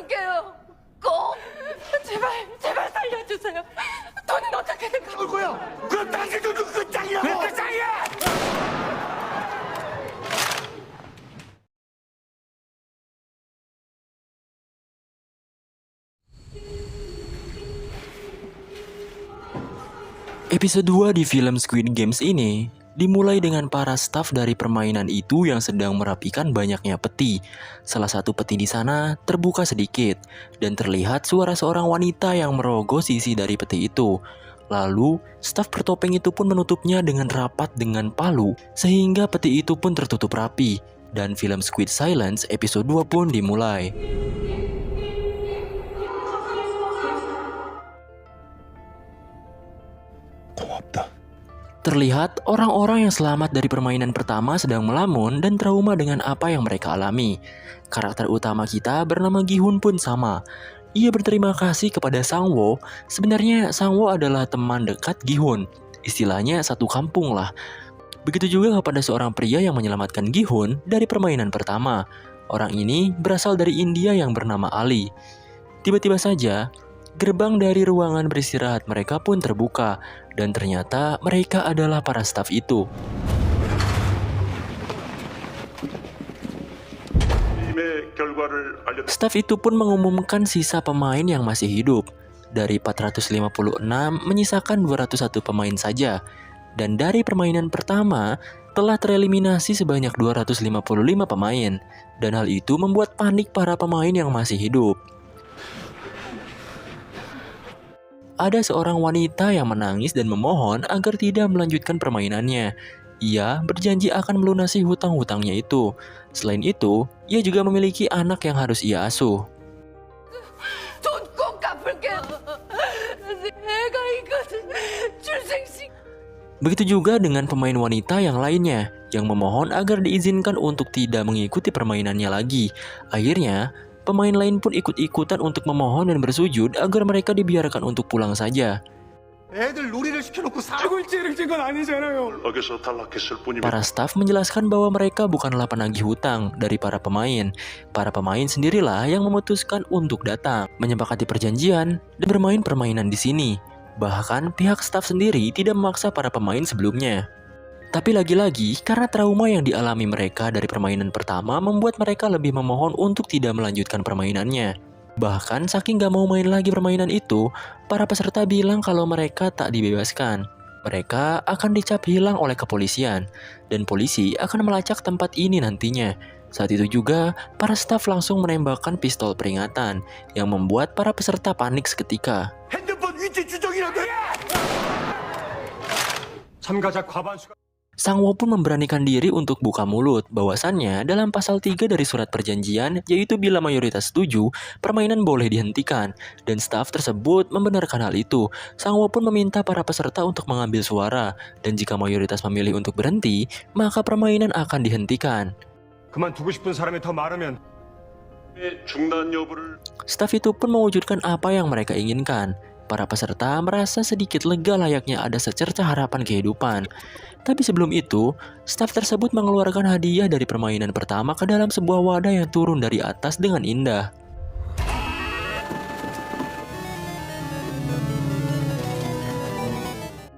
갚을게요. 꼭 제발 제발 살려주세요. 돈은 어떻게든 올 거야. 그럼 당신도 그 짱이라고. 왜 짱이야? Episode 2 di film Squid Games ini dimulai dengan para staf dari permainan itu yang sedang merapikan banyaknya peti. Salah satu peti di sana terbuka sedikit dan terlihat suara seorang wanita yang merogoh sisi dari peti itu. Lalu, staf bertopeng itu pun menutupnya dengan rapat dengan palu sehingga peti itu pun tertutup rapi. Dan film Squid Silence episode 2 pun dimulai. Terlihat orang-orang yang selamat dari permainan pertama sedang melamun dan trauma dengan apa yang mereka alami. Karakter utama kita bernama Gi-hun pun sama. Ia berterima kasih kepada Sang-woo. Sebenarnya Sang-woo adalah teman dekat Gi-hun. Istilahnya satu kampung lah. Begitu juga kepada seorang pria yang menyelamatkan Gi-hun dari permainan pertama. Orang ini berasal dari India yang bernama Ali. Tiba-tiba saja, gerbang dari ruangan beristirahat mereka pun terbuka, dan ternyata mereka adalah para staf itu. Staf itu pun mengumumkan sisa pemain yang masih hidup. Dari 456 menyisakan 201 pemain saja. Dan dari permainan pertama, telah tereliminasi sebanyak 255 pemain. Dan hal itu membuat panik para pemain yang masih hidup. Ada seorang wanita yang menangis dan memohon agar tidak melanjutkan permainannya. Ia berjanji akan melunasi hutang-hutangnya itu. Selain itu, ia juga memiliki anak yang harus ia asuh. 돈 꼭 갚을게요. 애가 있거든. 출생식. Begitu juga dengan pemain wanita yang lainnya, yang memohon agar diizinkan untuk tidak mengikuti permainannya lagi. Akhirnya, pemain lain pun ikut-ikutan untuk memohon dan bersujud agar mereka dibiarkan untuk pulang saja. 애들 놀이를 시켜놓고 살고 있지 이런 건 아니잖아요. Para staf menjelaskan bahwa mereka bukanlah penagih hutang dari para pemain. Para pemain sendirilah yang memutuskan untuk datang, menyepakati perjanjian, dan bermain permainan di sini. Bahkan pihak staf sendiri tidak memaksa para pemain sebelumnya. Tapi lagi-lagi, karena trauma yang dialami mereka dari permainan pertama membuat mereka lebih memohon untuk tidak melanjutkan permainannya. Bahkan saking gak mau main lagi permainan itu, para peserta bilang kalau mereka tak dibebaskan. Mereka akan dicap hilang oleh kepolisian, dan polisi akan melacak tempat ini nantinya. Saat itu juga, para staf langsung menembakkan pistol peringatan, yang membuat para peserta panik seketika. 핸드폰 위치 추적이라도 해. 참가자 과반수가 Sang-woo pun memberanikan diri untuk buka mulut, bahwasannya dalam pasal 3 dari surat perjanjian, yaitu bila mayoritas setuju, permainan boleh dihentikan, dan staf tersebut membenarkan hal itu. Sang-woo pun meminta para peserta untuk mengambil suara, dan jika mayoritas memilih untuk berhenti, maka permainan akan dihentikan. 그만두고 싶은 사람이 더 많으면 Staf itu pun mewujudkan apa yang mereka inginkan. Para peserta merasa sedikit lega layaknya ada secerca harapan kehidupan. Tapi sebelum itu, staf tersebut mengeluarkan hadiah dari permainan pertama ke dalam sebuah wadah yang turun dari atas dengan indah.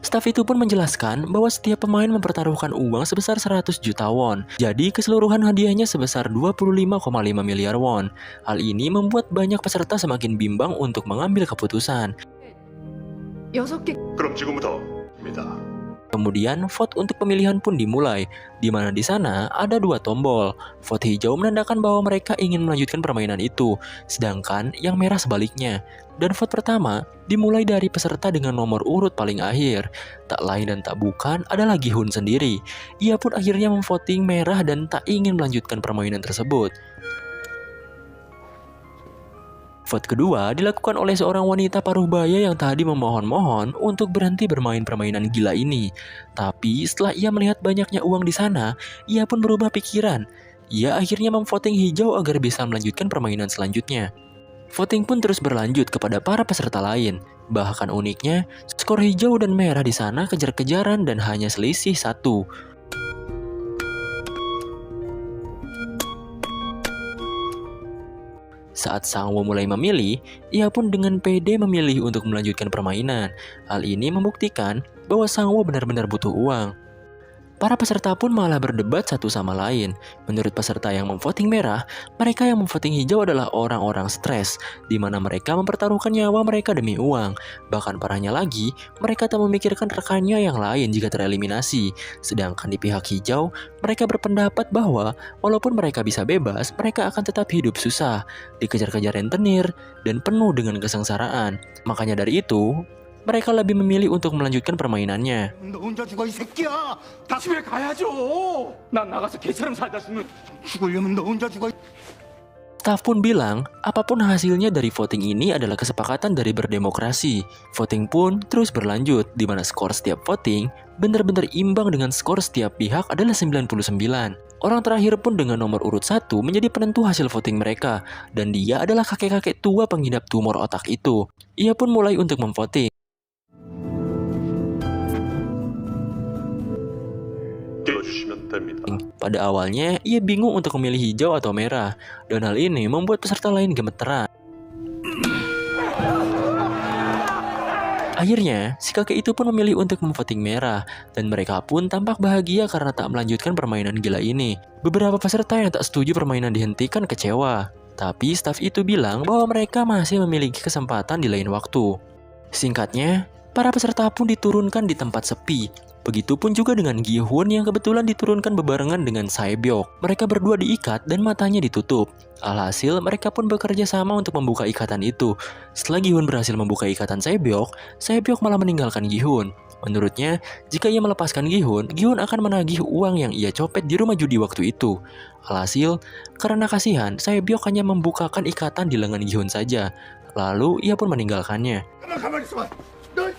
Staf itu pun menjelaskan bahwa setiap pemain mempertaruhkan uang sebesar 100 juta won. Jadi keseluruhan hadiahnya sebesar 25,5 miliar won. Hal ini membuat banyak peserta semakin bimbang untuk mengambil keputusan. 6개. 그럼 지금부터 입니다. Kemudian vote untuk pemilihan pun dimulai, di mana di sana ada 2 tombol. Vote hijau menandakan bahwa mereka ingin melanjutkan permainan itu, sedangkan yang merah sebaliknya. Dan vote pertama dimulai dari peserta dengan nomor urut paling akhir. Tak lain dan tak bukan adalah Gi-hun sendiri. Ia pun akhirnya memvoting merah dan tak ingin melanjutkan permainan tersebut. Vote kedua dilakukan oleh seorang wanita paruh baya yang tadi memohon-mohon untuk berhenti bermain permainan gila ini. Tapi setelah ia melihat banyaknya uang di sana, ia pun berubah pikiran. Ia akhirnya memvoting hijau agar bisa melanjutkan permainan selanjutnya. Voting pun terus berlanjut kepada para peserta lain. Bahkan uniknya, skor hijau dan merah di sana kejar-kejaran dan hanya selisih 1. Saat Sangwoo mulai memilih, ia pun dengan pede memilih untuk melanjutkan permainan. Hal ini membuktikan bahwa Sangwoo benar-benar butuh uang. Para peserta pun malah berdebat satu sama lain. Menurut peserta yang memvoting merah, mereka yang memvoting hijau adalah orang-orang stres, di mana mereka mempertaruhkan nyawa mereka demi uang. Bahkan parahnya lagi, mereka tak memikirkan rekannya yang lain jika tereliminasi. Sedangkan di pihak hijau, mereka berpendapat bahwa walaupun mereka bisa bebas, mereka akan tetap hidup susah, dikejar-kejar rentenir, dan penuh dengan kesengsaraan. Makanya dari itu, mereka lebih memilih untuk melanjutkan permainannya. 너 혼자 죽어 이 새끼야. 다 집에 가야죠. 난 나가서 개처럼 살다 죽으려면 너 혼자 죽어. Staf pun bilang, apapun hasilnya dari voting ini adalah kesepakatan dari berdemokrasi. Voting pun terus berlanjut, di mana skor setiap voting benar-benar imbang dengan skor setiap pihak adalah 99. Orang terakhir pun dengan nomor urut 1 menjadi penentu hasil voting mereka, dan dia adalah kakek-kakek tua pengidap tumor otak itu. Ia pun mulai untuk memvoting. Pada awalnya, ia bingung untuk memilih hijau atau merah, dan hal ini membuat peserta lain gemeteran. Akhirnya, si kakek itu pun memilih untuk memvoting merah, dan mereka pun tampak bahagia karena tak melanjutkan permainan gila ini. Beberapa peserta yang tak setuju permainan dihentikan kecewa, tapi staf itu bilang bahwa mereka masih memiliki kesempatan di lain waktu. Singkatnya, para peserta pun diturunkan di tempat sepi. Begitupun juga dengan Gi-hun yang kebetulan diturunkan bebarengan dengan Sae-byok. Mereka berdua diikat dan matanya ditutup. Alhasil, mereka pun bekerja sama untuk membuka ikatan itu. Setelah Gi-hun berhasil membuka ikatan Sae-byok, Sae-byok malah meninggalkan Gi-hun. Menurutnya, jika ia melepaskan Gi-hun akan menagih uang yang ia copet di rumah judi waktu itu. Alhasil, karena kasihan, Sae-byok hanya membukakan ikatan di lengan Gi-hun saja. Lalu, ia pun meninggalkannya. 가만히 있어봐. 너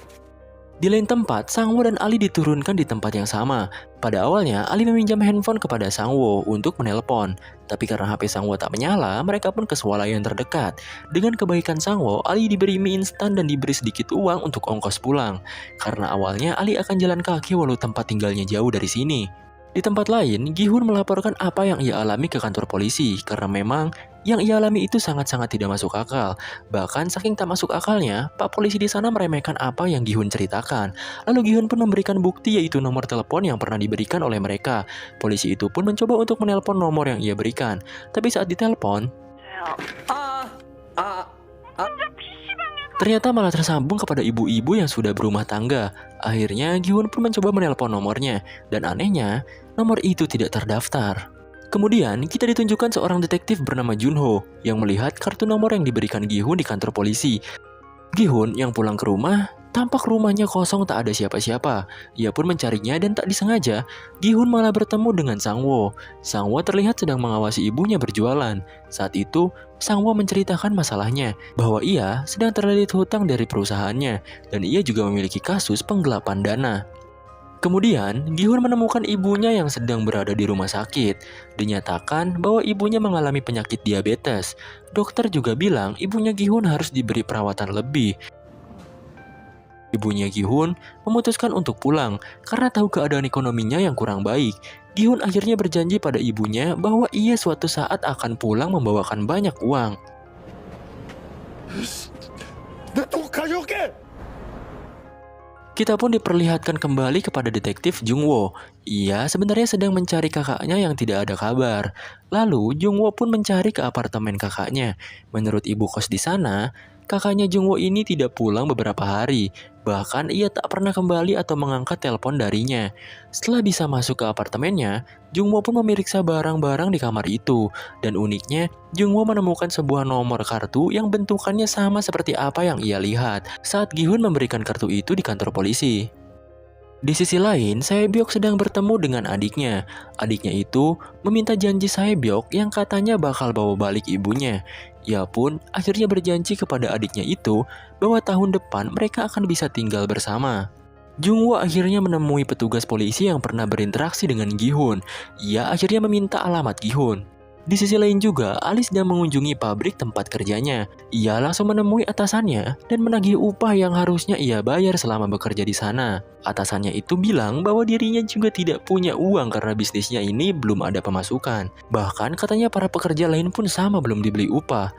Di lain tempat, Sangwoo dan Ali diturunkan di tempat yang sama. Pada awalnya, Ali meminjam handphone kepada Sangwoo untuk menelpon. Tapi karena HP Sangwoo tak menyala, mereka pun ke swalayan terdekat. Dengan kebaikan Sangwoo, Ali diberi mie instan dan diberi sedikit uang untuk ongkos pulang. Karena awalnya Ali akan jalan kaki walau tempat tinggalnya jauh dari sini. Di tempat lain, Gi-hun melaporkan apa yang ia alami ke kantor polisi karena memang yang ia alami itu sangat-sangat tidak masuk akal. Bahkan saking tak masuk akalnya, Pak Polisi di sana meremehkan apa yang Gi-hun ceritakan. Lalu Gi-hun pun memberikan bukti yaitu nomor telepon yang pernah diberikan oleh mereka. Polisi itu pun mencoba untuk menelpon nomor yang ia berikan. Tapi saat ditelepon, ternyata malah tersambung kepada ibu-ibu yang sudah berumah tangga. Akhirnya Gi-hun pun mencoba menelpon nomornya. Dan anehnya, nomor itu tidak terdaftar. Kemudian, kita ditunjukkan seorang detektif bernama Junho yang melihat kartu nomor yang diberikan Gi-hun di kantor polisi. Gi-hun yang pulang ke rumah, tampak rumahnya kosong tak ada siapa-siapa. Ia pun mencarinya dan tak disengaja, Gi-hun malah bertemu dengan Sangwoo. Sangwoo terlihat sedang mengawasi ibunya berjualan. Saat itu, Sangwoo menceritakan masalahnya, bahwa ia sedang terlilit hutang dari perusahaannya, dan ia juga memiliki kasus penggelapan dana. Kemudian, Gi-hun menemukan ibunya yang sedang berada di rumah sakit. Dinyatakan bahwa ibunya mengalami penyakit diabetes. Dokter juga bilang ibunya Gi-hun harus diberi perawatan lebih. Ibunya Gi-hun memutuskan untuk pulang karena tahu keadaan ekonominya yang kurang baik. Gi-hun akhirnya berjanji pada ibunya bahwa ia suatu saat akan pulang membawakan banyak uang. 내또 가져올게. Kita pun diperlihatkan kembali kepada detektif Jungwoo. Ia sebenarnya sedang mencari kakaknya yang tidak ada kabar. Lalu Jungwoo pun mencari ke apartemen kakaknya. Menurut ibu kos di sana, kakaknya Jungwoo ini tidak pulang beberapa hari. Bahkan ia tak pernah kembali atau mengangkat telepon darinya. Setelah bisa masuk ke apartemennya, Jungwoo pun memeriksa barang-barang di kamar itu. Dan uniknya, Jungwoo menemukan sebuah nomor kartu yang bentukannya sama seperti apa yang ia lihat saat Gi-hun memberikan kartu itu di kantor polisi. Di sisi lain, Sae-byok sedang bertemu dengan adiknya. Adiknya itu meminta janji Sae-byok yang katanya bakal bawa balik ibunya. Ia pun akhirnya berjanji kepada adiknya itu bahwa tahun depan mereka akan bisa tinggal bersama. Jungwoo akhirnya menemui petugas polisi yang pernah berinteraksi dengan Gi-hun. Ia akhirnya meminta alamat Gi-hun. Di sisi lain juga, Ali sedang mengunjungi pabrik tempat kerjanya. Ia langsung menemui atasannya dan menagih upah yang harusnya ia bayar selama bekerja di sana. Atasannya itu bilang bahwa dirinya juga tidak punya uang karena bisnisnya ini belum ada pemasukan. Bahkan katanya para pekerja lain pun sama belum dibeli upah.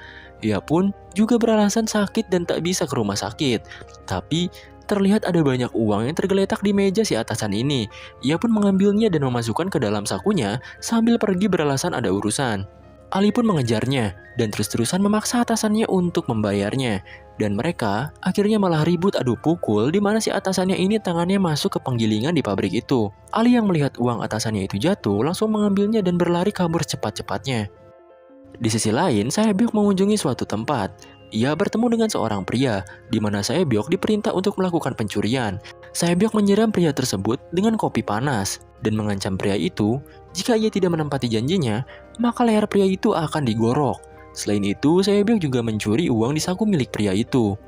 Ia pun juga beralasan sakit dan tak bisa ke rumah sakit. Tapi terlihat ada banyak uang yang tergeletak di meja si atasan ini. Ia pun mengambilnya dan memasukkan ke dalam sakunya sambil pergi beralasan ada urusan. Ali pun mengejarnya dan terus-terusan memaksa atasannya untuk membayarnya. Dan mereka akhirnya malah ribut adu pukul di mana si atasannya ini tangannya masuk ke penggilingan di pabrik itu. Ali yang melihat uang atasannya itu jatuh langsung mengambilnya dan berlari kabur cepat-cepatnya. Di sisi lain, Sae-byok mengunjungi suatu tempat. Ia bertemu dengan seorang pria, di mana Sae-byok diperintah untuk melakukan pencurian. Sae-byok menyiram pria tersebut dengan kopi panas dan mengancam pria itu jika ia tidak menempati janjinya, maka leher pria itu akan digorok. Selain itu, Sae-byok juga mencuri uang di saku milik pria itu.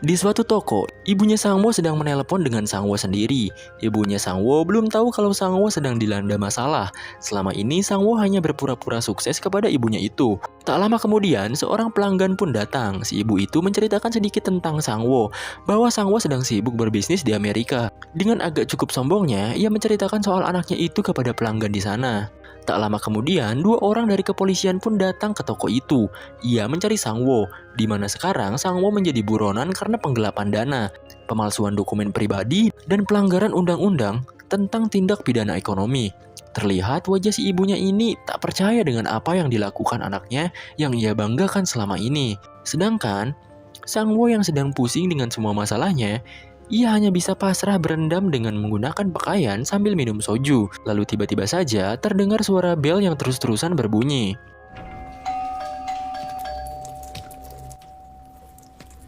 Di suatu toko, ibunya Sang-woo sedang menelepon dengan Sang-woo sendiri. Ibunya Sang-woo belum tahu kalau Sang-woo sedang dilanda masalah. Selama ini Sang-woo hanya berpura-pura sukses kepada ibunya itu. Tak lama kemudian, seorang pelanggan pun datang. Si ibu itu menceritakan sedikit tentang Sang-woo, bahwa Sang-woo sedang sibuk berbisnis di Amerika. Dengan agak cukup sombongnya, ia menceritakan soal anaknya itu kepada pelanggan di sana. Tak lama kemudian, 2 orang dari kepolisian pun datang ke toko itu. Ia mencari Sang-woo, di mana sekarang Sang-woo menjadi buronan karena penggelapan dana, pemalsuan dokumen pribadi, dan pelanggaran undang-undang tentang tindak pidana ekonomi. Terlihat wajah si ibunya ini tak percaya dengan apa yang dilakukan anaknya yang ia banggakan selama ini. Sedangkan, Sang-woo yang sedang pusing dengan semua masalahnya, ia hanya bisa pasrah berendam dengan menggunakan pakaian sambil minum soju. Lalu tiba-tiba saja terdengar suara bel yang terus-terusan berbunyi.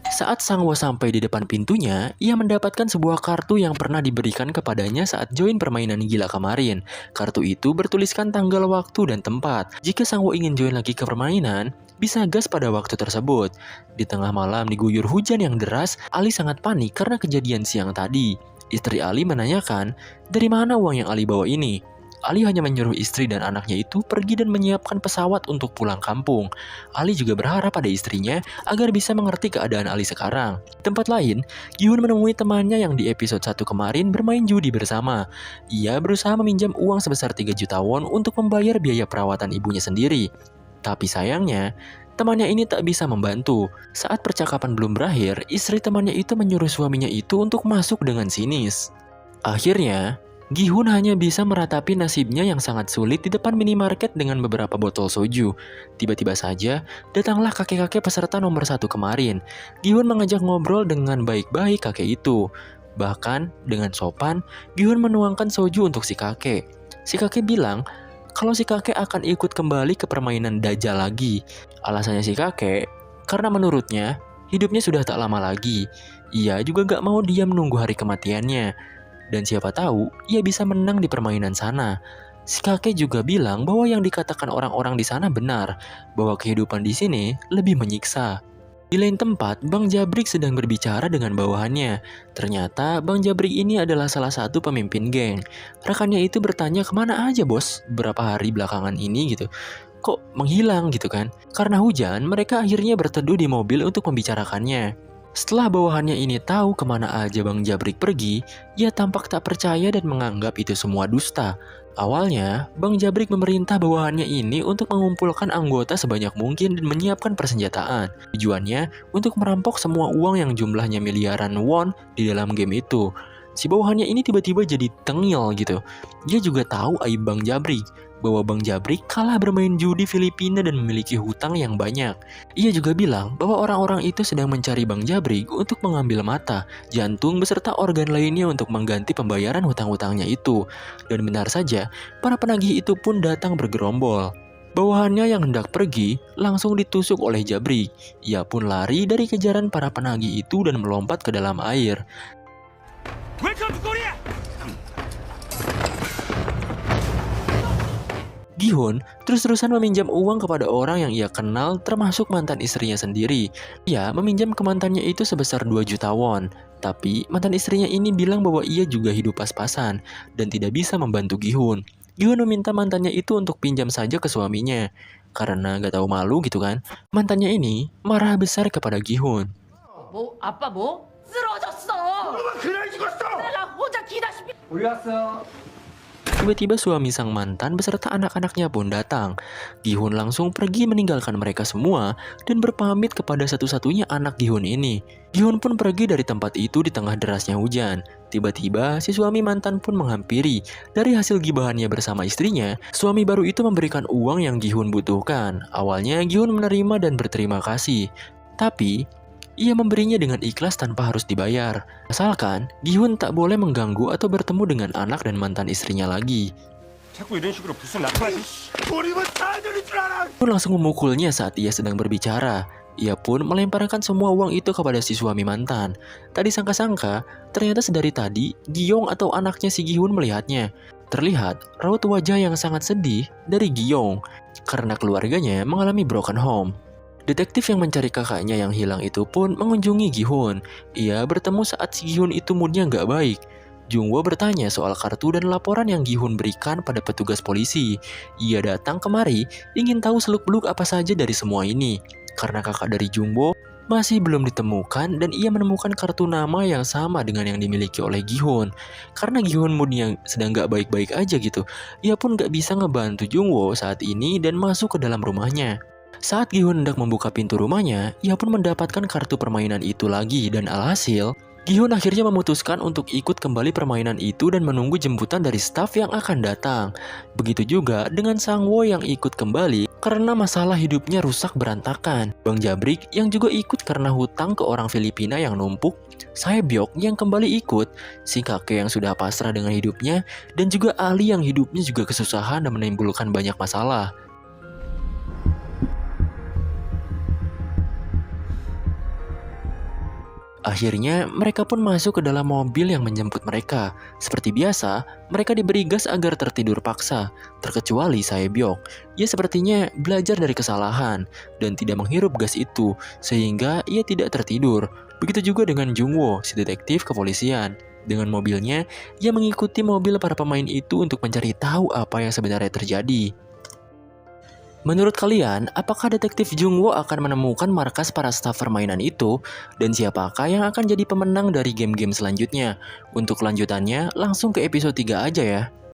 Saat Sang-woo sampai di depan pintunya, ia mendapatkan sebuah kartu yang pernah diberikan kepadanya saat join permainan gila kemarin. Kartu itu bertuliskan tanggal waktu dan tempat. Jika Sang-woo ingin join lagi ke permainan, bisa gas pada waktu tersebut. Di tengah malam diguyur hujan yang deras, Ali sangat panik karena kejadian siang tadi. Istri Ali menanyakan, dari mana uang yang Ali bawa ini? Ali hanya menyuruh istri dan anaknya itu pergi dan menyiapkan pesawat untuk pulang kampung. Ali juga berharap pada istrinya agar bisa mengerti keadaan Ali sekarang. Di tempat lain, Gi-hun menemui temannya yang di episode 1 kemarin bermain judi bersama. Ia berusaha meminjam uang sebesar 3 juta won untuk membayar biaya perawatan ibunya sendiri. Tapi sayangnya, temannya ini tak bisa membantu. Saat percakapan belum berakhir, istri temannya itu menyuruh suaminya itu untuk masuk dengan sinis. Akhirnya, Gi-hun hanya bisa meratapi nasibnya yang sangat sulit di depan minimarket dengan beberapa botol soju. Tiba-tiba saja, datanglah kakek-kakek peserta nomor 1 kemarin. Gi-hun mengajak ngobrol dengan baik-baik kakek itu. Bahkan, dengan sopan, Gi-hun menuangkan soju untuk si kakek. Si kakek bilang, kalau si kakek akan ikut kembali ke permainan Dajjal lagi. Alasannya si kakek, karena menurutnya, hidupnya sudah tak lama lagi. Ia juga gak mau diam menunggu hari kematiannya. Dan siapa tahu, ia bisa menang di permainan sana. Si kakek juga bilang bahwa yang dikatakan orang-orang di sana benar, bahwa kehidupan di sini lebih menyiksa. Di lain tempat, Bang Jabrik sedang berbicara dengan bawahannya. Ternyata Bang Jabrik ini adalah salah satu pemimpin geng. Rekannya itu bertanya, kemana aja bos berapa hari belakangan ini gitu. Kok menghilang gitu kan? Karena hujan, mereka akhirnya berteduh di mobil untuk membicarakannya. Setelah bawahannya ini tahu kemana aja Bang Jabrik pergi, ia tampak tak percaya dan menganggap itu semua dusta. Awalnya, Bang Jabrik memerintah bawahannya ini untuk mengumpulkan anggota sebanyak mungkin dan menyiapkan persenjataan. Tujuannya untuk merampok semua uang yang jumlahnya miliaran won di dalam game itu. Si bawahannya ini tiba-tiba jadi tengil gitu. Dia juga tahu aib Bang Jabrik, bahwa Bang Jabrik kalah bermain judi Filipina dan memiliki hutang yang banyak. Ia juga bilang bahwa orang-orang itu sedang mencari Bang Jabrik untuk mengambil mata, jantung beserta organ lainnya untuk mengganti pembayaran hutang-hutangnya itu. Dan benar saja, para penagih itu pun datang bergerombol. Bawahannya yang hendak pergi langsung ditusuk oleh Jabrik. Ia pun lari dari kejaran para penagih itu dan melompat ke dalam air. Welcome to Korea! Gi-hun terus-terusan meminjam uang kepada orang yang ia kenal termasuk mantan istrinya sendiri. Ia meminjam ke mantannya itu sebesar 2 juta won. Tapi mantan istrinya ini bilang bahwa ia juga hidup pas-pasan dan tidak bisa membantu Gi-hun. Gi-hun meminta mantannya itu untuk pinjam saja ke suaminya. Karena gak tahu malu gitu kan, mantannya ini marah besar kepada Gi-hun. 뭐 아빠 쓰러졌어. 그날 죽었어! 내가 혼자 기다시피. 우리 왔어. tiba-tiba suami sang mantan beserta anak-anaknya pun datang. Gi-hun langsung pergi meninggalkan mereka semua dan berpamit kepada satu-satunya anak Gi-hun ini. Gi-hun pun pergi dari tempat itu di tengah derasnya hujan. Tiba-tiba si suami mantan pun menghampiri. Dari hasil gibahannya bersama istrinya, suami baru itu memberikan uang yang Gi-hun butuhkan. Awalnya Gi-hun menerima dan berterima kasih. Tapi ia memberinya dengan ikhlas tanpa harus dibayar. Asalkan Gi-hun tak boleh mengganggu atau bertemu dengan anak dan mantan istrinya lagi. 자꾸 이런 식으로 무슨 나쁜 우리만 다 들릴 줄 알아. Pun langsung memukulnya saat ia sedang berbicara. Ia pun melemparkan semua uang itu kepada si suami mantan. Tak disangka-sangka, ternyata sedari tadi Gi-yong atau anaknya si Gi-hun melihatnya. Terlihat raut wajah yang sangat sedih dari Gi-yong karena keluarganya mengalami broken home. Detektif yang mencari kakaknya yang hilang itu pun mengunjungi Gi-hun. Ia bertemu saat si Gi-hun itu moodnya nggak baik. Jung-woo bertanya soal kartu dan laporan yang Gi-hun berikan pada petugas polisi. Ia datang kemari ingin tahu seluk-beluk apa saja dari semua ini. Karena kakak dari Jung-woo masih belum ditemukan dan ia menemukan kartu nama yang sama dengan yang dimiliki oleh Gi-hun. Karena Gi-hun moodnya sedang nggak baik-baik aja gitu, ia pun nggak bisa ngebantu Jung-woo saat ini dan masuk ke dalam rumahnya. Saat Gi-hun hendak membuka pintu rumahnya, ia pun mendapatkan kartu permainan itu lagi dan alhasil, Gi-hun akhirnya memutuskan untuk ikut kembali permainan itu dan menunggu jemputan dari staf yang akan datang. Begitu juga dengan Sang-woo yang ikut kembali karena masalah hidupnya rusak berantakan. Bang Jabrik yang juga ikut karena hutang ke orang Filipina yang numpuk, Sae-byok yang kembali ikut, si kakek yang sudah pasrah dengan hidupnya, dan juga Ali yang hidupnya juga kesusahan dan menimbulkan banyak masalah. Akhirnya, mereka pun masuk ke dalam mobil yang menjemput mereka. Seperti biasa, mereka diberi gas agar tertidur paksa, terkecuali Sae-byok. Ia sepertinya belajar dari kesalahan dan tidak menghirup gas itu, sehingga ia tidak tertidur. Begitu juga dengan Jung-woo, si detektif kepolisian. Dengan mobilnya, ia mengikuti mobil para pemain itu untuk mencari tahu apa yang sebenarnya terjadi. Menurut kalian, apakah detektif Jung-woo akan menemukan markas para staf permainan itu? Dan siapakah yang akan jadi pemenang dari game-game selanjutnya? Untuk kelanjutannya, langsung ke episode 3 aja ya.